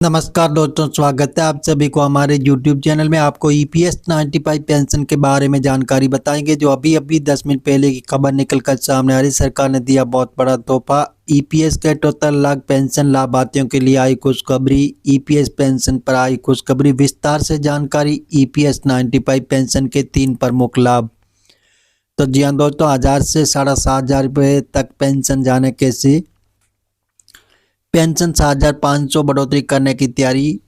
नमस्कार दोस्तों, स्वागत है आप सभी को हमारे YouTube चैनल में। आपको EPS 95 पेंशन के बारे में जानकारी बताएंगे। जो अभी 10 मिनट पहले की खबर निकल कर सामने आ रही, सरकार ने दिया बहुत बड़ा तोहफा। EPS के 78 लाख पेंशन लाभार्थियों के लिए आई खुशखबरी। EPS पेंशन पर आई खुशखबरी, विस्तार से जानकारी। EPS 95 पेंशन के 3 प्रमुख लाभ। तो जी हाँ दोस्तों, 1000 से 7,500 रुपये तक पेंशन जाने कैसे। पेंशन 7,500 बढ़ोतरी करने की तैयारी।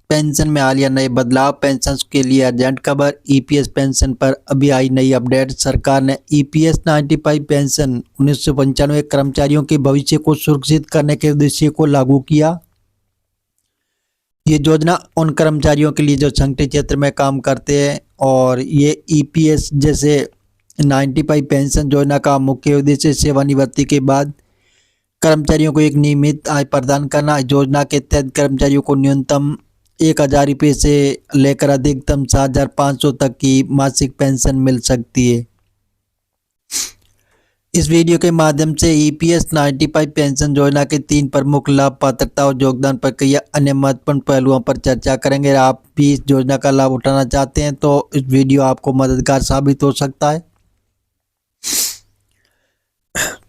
पेंशन में हालिया नए बदलाव, पेंशन के लिए अर्जेंट खबर। EPS पेंशन पर अभी आई नई अपडेट। सरकार ने EPS 95 पेंशन 1995 कर्मचारियों के भविष्य को सुरक्षित करने के उद्देश्य को लागू किया। ये योजना उन कर्मचारियों के लिए जो संगठित क्षेत्र में काम करते हैं, और ये EPS जैसे 95 पेंशन योजना का मुख्य उद्देश्य सेवानिवृत्ति के बाद कर्मचारियों को एक नियमित आय प्रदान करना। योजना के तहत कर्मचारियों को न्यूनतम 1,000 रुपये से लेकर अधिकतम 7,500 तक की मासिक पेंशन मिल सकती है। इस वीडियो के माध्यम से EPS 95 पेंशन योजना के 3 प्रमुख लाभ, पात्रता और योगदान प्रक्रिया, अन्य महत्वपूर्ण पहलुओं पर चर्चा करेंगे। आप भी इस योजना का लाभ उठाना चाहते हैं तो इस वीडियो आपको मददगार साबित हो सकता है।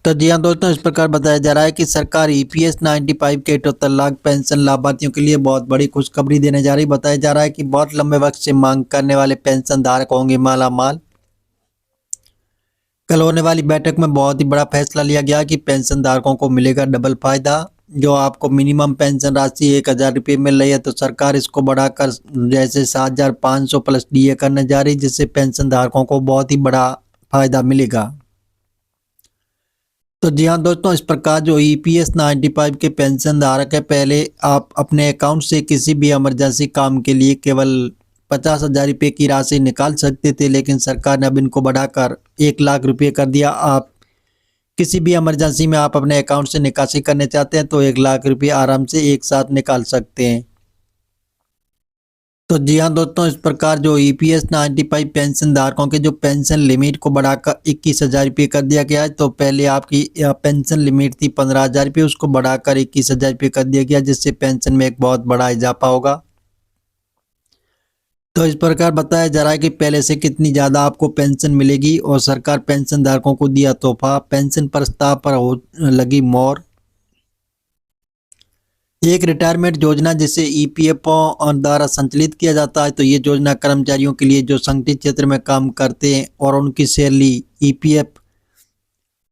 तो जी हाँ दोस्तों, इस प्रकार बताया जा रहा है कि सरकार EPS 95 के 78 लाख पेंशन लाभार्थियों के लिए बहुत बड़ी खुशखबरी देने जा रही। बताया जा रहा है कि बहुत लंबे वक्त से मांग करने वाले पेंशन धारक होंगे माला माल। कल होने वाली बैठक में बहुत ही बड़ा फैसला लिया गया कि पेंशन धारकों को मिलेगा डबल फायदा। जो आपको मिनिमम पेंशन राशि 1,000 रुपये मिल रही है, तो सरकार इसको बढ़ाकर जैसे 7,500 प्लस DA करने जा रही, जिससे पेंशन धारकों को बहुत ही बड़ा फायदा मिलेगा। तो जी हाँ दोस्तों, इस प्रकार जो EPS 95 के पेंशन धारक है, पहले आप अपने अकाउंट से किसी भी इमरजेंसी काम के लिए केवल 50,000 रुपये की राशि निकाल सकते थे, लेकिन सरकार ने अब इनको बढ़ाकर 1,00,000 रुपये कर दिया। आप किसी भी इमरजेंसी में आप अपने अकाउंट से निकासी करने चाहते हैं तो 1,00,000 रुपये आराम से एक साथ निकाल सकते हैं। तो जी हाँ दोस्तों, इस प्रकार जो EPS 95 पेंशन धारकों के जो पेंशन लिमिट को बढ़ाकर 21,000 रुपये कर दिया गया है। तो पहले आपकी पेंशन लिमिट थी 15,000 रुपये, उसको बढ़ाकर 21,000 रुपये कर दिया गया, जिससे पेंशन में एक बहुत बड़ा इजाफा होगा। तो इस प्रकार बताया जा रहा है कि पहले से कितनी ज़्यादा आपको पेंशन मिलेगी, और सरकार पेंशन धारकों को दिया तोहफा। पेंशन प्रस्ताव पर हो लगी मोहर। एक रिटायरमेंट योजना जिसे EPFO द्वारा संचालित किया जाता है। तो ये योजना कर्मचारियों के लिए जो संगठित क्षेत्र में काम करते हैं और उनकी सैलरी EPF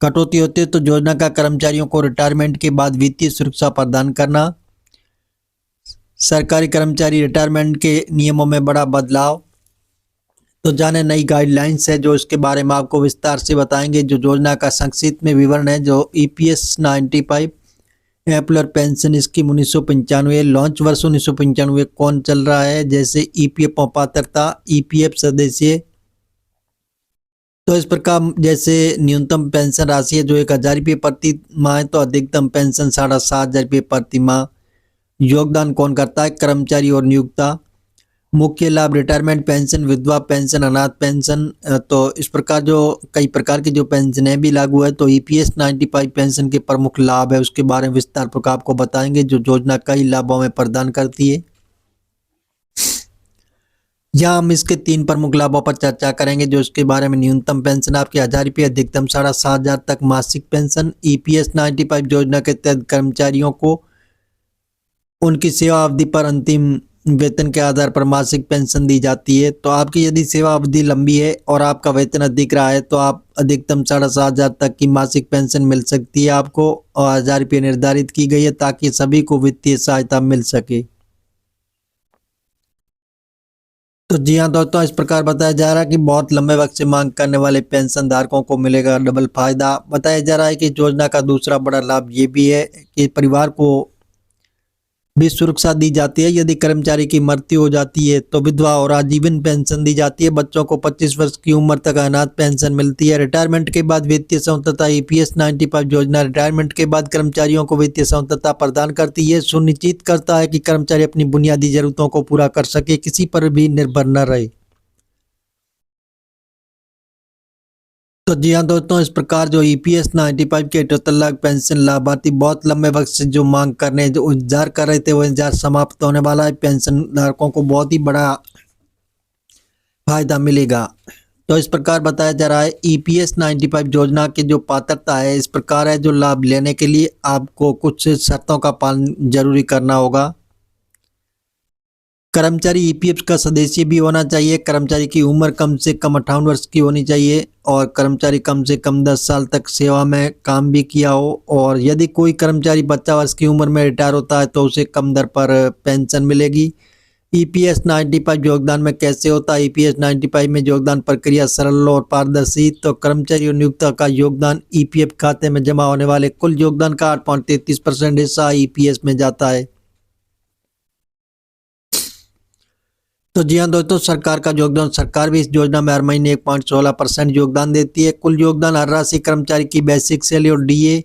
कटौती होती है। तो योजना का कर्मचारियों को रिटायरमेंट के बाद वित्तीय सुरक्षा प्रदान करना। सरकारी कर्मचारी रिटायरमेंट के नियमों में बड़ा बदलाव। तो जाने नई गाइडलाइंस है जो इसके बारे में आपको विस्तार से बताएंगे। जो योजना का संक्षिप्त में विवरण है, जो EPS 95 employer pension scheme 1995, launch वर्ष 1995। कौन चल रहा है, जैसे EPF पात्रता, EPF सदस्य। तो इस प्रकार जैसे न्यूनतम पेंशन राशि है जो 1,000 रुपये प्रति माह है, तो अधिकतम पेंशन 7,500 रुपये प्रति माह। योगदान कौन करता है, कर्मचारी और नियोक्ता। मुख्य लाभ रिटायरमेंट पेंशन, विधवा पेंशन, अनाथ पेंशन। तो इस प्रकार जो कई प्रकार की जो पेंशन है भी लागू है। तो EPS 95 पेंशन के प्रमुख लाभ है, उसके बारे में विस्तार पूर्वक आपको बताएंगे। जो योजना कई लाभों में प्रदान करती है। यहाँ हम इसके 3 प्रमुख लाभों पर चर्चा करेंगे। जो इसके बारे में न्यूनतम पेंशन आपकी 1,000 रुपये, अधिकतम 7,500 तक मासिक पेंशन। EPS 95 योजना के तहत कर्मचारियों को उनकी सेवा अवधि पर अंतिम वेतन के आधार पर मासिक पेंशन दी जाती है। तो आपकी यदि सेवा अवधि लंबी है और आपका वेतन अधिक रहा है, तो आप अधिकतम 7,500 तक की मासिक पेंशन मिल सकती है आपको, और 1,000 रुपये निर्धारित की गई है ताकि सभी को वित्तीय सहायता मिल सके। तो जी हाँ दोस्तों, इस प्रकार बताया जा रहा है कि बहुत लंबे वक्त से मांग करने वाले पेंशन धारकों को मिलेगा डबल फायदा। बताया जा रहा है कि योजना का दूसरा बड़ा लाभ ये भी है कि परिवार को भी सुरक्षा दी जाती है। यदि कर्मचारी की मृत्यु हो जाती है तो विधवा और आजीवन पेंशन दी जाती है। बच्चों को 25 वर्ष की उम्र तक अनाथ पेंशन मिलती है। रिटायरमेंट के बाद वित्तीय स्वतंत्रता। EPS 95 योजना रिटायरमेंट के बाद कर्मचारियों को वित्तीय स्वतंत्रता प्रदान करती है, सुनिश्चित करता है कि कर्मचारी अपनी बुनियादी जरूरतों को पूरा कर सके, किसी पर भी निर्भर न रहे। तो जी हाँ दोस्तों, इस प्रकार जो ईपीएस 95 के 78 लाख पेंशन लाभार्थी बहुत लंबे वक्त से जो मांग करने जो इंतजार कर रहे थे वो इंतजार समाप्त होने वाला है। पेंशन धारकों को बहुत ही बड़ा फायदा मिलेगा। तो इस प्रकार बताया जा रहा है ईपीएस 95 योजना की जो पात्रता है इस प्रकार है। जो लाभ लेने के लिए आपको कुछ शर्तों का पालन जरूरी करना होगा। कर्मचारी ईपीएफ का सदस्य भी होना चाहिए। कर्मचारी की उम्र कम से कम 58 वर्ष की होनी चाहिए और कर्मचारी कम से कम 10 साल तक सेवा में काम भी किया हो। और यदि कोई कर्मचारी 50 वर्ष की उम्र में रिटायर होता है तो उसे कम दर पर पेंशन मिलेगी। ईपीएस 95 योगदान में कैसे होता है? ईपीएस 95 में योगदान प्रक्रिया सरल और पारदर्शी। तो कर्मचारी और नियोक्ता का योगदान ईपीएफ खाते में जमा होने वाले कुल योगदान का 8.33% हिस्सा ईपीएस में जाता है। तो जी हाँ दोस्तों, सरकार का योगदान, सरकार भी इस योजना में हर महीने 1.16% योगदान देती है। कुल योगदान हर राशि कर्मचारी की बेसिक सैलरी और डीए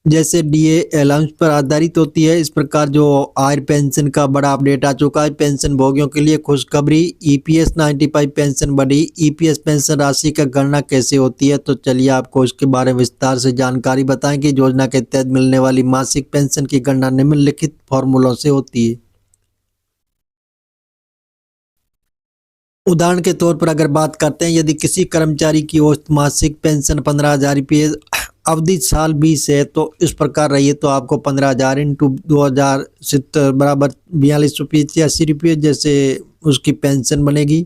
जैसे डीए अलाउंस पर आधारित होती है। इस प्रकार जो आय पेंशन का बड़ा अपडेट आ चुका है। पेंशन भोगियों के लिए खुशखबरी, ईपीएस 95 पेंशन बढ़ी। ईपीएस पेंशन राशि का गणना कैसे होती है? तो चलिए आपको इसके बारे में विस्तार से जानकारी बताएं कि योजना के तहत मिलने वाली मासिक पेंशन की गणना निम्नलिखित फॉर्मूलों से होती है। उदाहरण के तौर पर अगर बात करते हैं, यदि किसी कर्मचारी की औसत मासिक पेंशन 15,000 रुपये अवधि साल 20 है तो इस प्रकार रही है। तो आपको 15,000 इंटू 2070 बराबर 42,86 जैसे उसकी पेंशन बनेगी।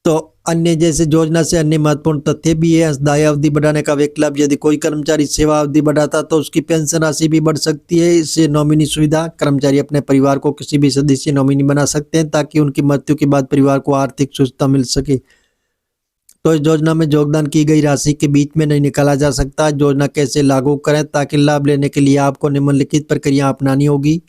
तो अन्य जैसे योजना से अन्य महत्वपूर्ण तथ्य भी है। अंशदायी अवधि बढ़ाने का विकल्प, यदि कोई कर्मचारी सेवा अवधि बढ़ाता तो उसकी पेंशन राशि भी बढ़ सकती है। इससे नॉमिनी सुविधा, कर्मचारी अपने परिवार को किसी भी सदस्य नॉमिनी बना सकते हैं ताकि उनकी मृत्यु के बाद परिवार को आर्थिक सुरक्षा मिल सके। तो इस योजना में योगदान की गई राशि के बीच में नहीं निकाला जा सकता। योजना कैसे लागू करें? ताकि लाभ लेने के लिए आपको निम्नलिखित प्रक्रिया अपनानी होगी।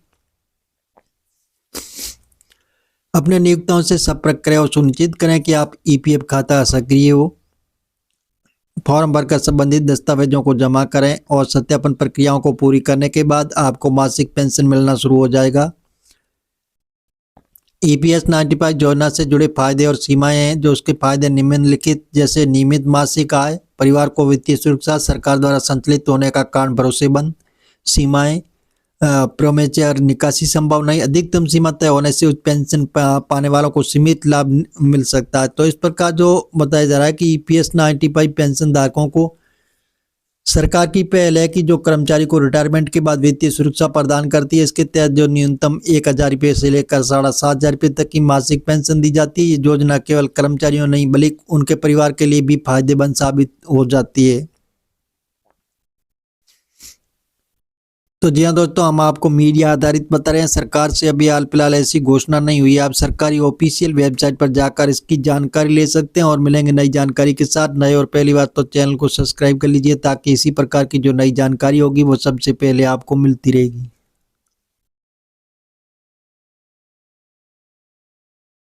अपने नियोक्ताओं से संपर्क करें और सुनिश्चित करें कि आप ईपीएफ खाता सक्रिय हो। फॉर्म भरकर संबंधित दस्तावेजों को जमा करें और सत्यापन प्रक्रियाओं को पूरी करने के बाद आपको मासिक पेंशन मिलना शुरू हो जाएगा। ईपीएस 95 योजना से जुड़े फायदे और सीमाएं हैं। जो उसके फायदे निम्नलिखित जैसे नियमित मासिक आय, परिवार को वित्तीय सुरक्षा, सरकार द्वारा संचालित होने का कारण भरोसेमंद, सीमाएं प्रोमेचर निकासी संभावनाएं, अधिकतम सीमा तय होने से उच्च पेंशन पाने वालों को सीमित लाभ मिल सकता है। तो इस प्रकार जो बताया जा रहा है कि ईपीएस 95 पेंशन धारकों को सरकार की पहल है कि जो कर्मचारी को रिटायरमेंट के बाद वित्तीय सुरक्षा प्रदान करती है। इसके तहत जो न्यूनतम 1,000 रुपये से लेकर 7,500 रुपये तक की मासिक पेंशन दी जाती है। ये योजना केवल कर्मचारियों नहीं बल्कि उनके परिवार के लिए भी फायदेमंद साबित हो जाती है। तो जी हाँ दोस्तों, हम आपको मीडिया आधारित बता रहे हैं। सरकार से अभी हाल फिलहाल ऐसी घोषणा नहीं हुई है। आप सरकारी ऑफिशियल वेबसाइट पर जाकर इसकी जानकारी ले सकते हैं और मिलेंगे नई जानकारी के साथ। नए और पहली बार तो चैनल को सब्सक्राइब कर लीजिए ताकि इसी प्रकार की जो नई जानकारी होगी वो सबसे पहले आपको मिलती रहेगी।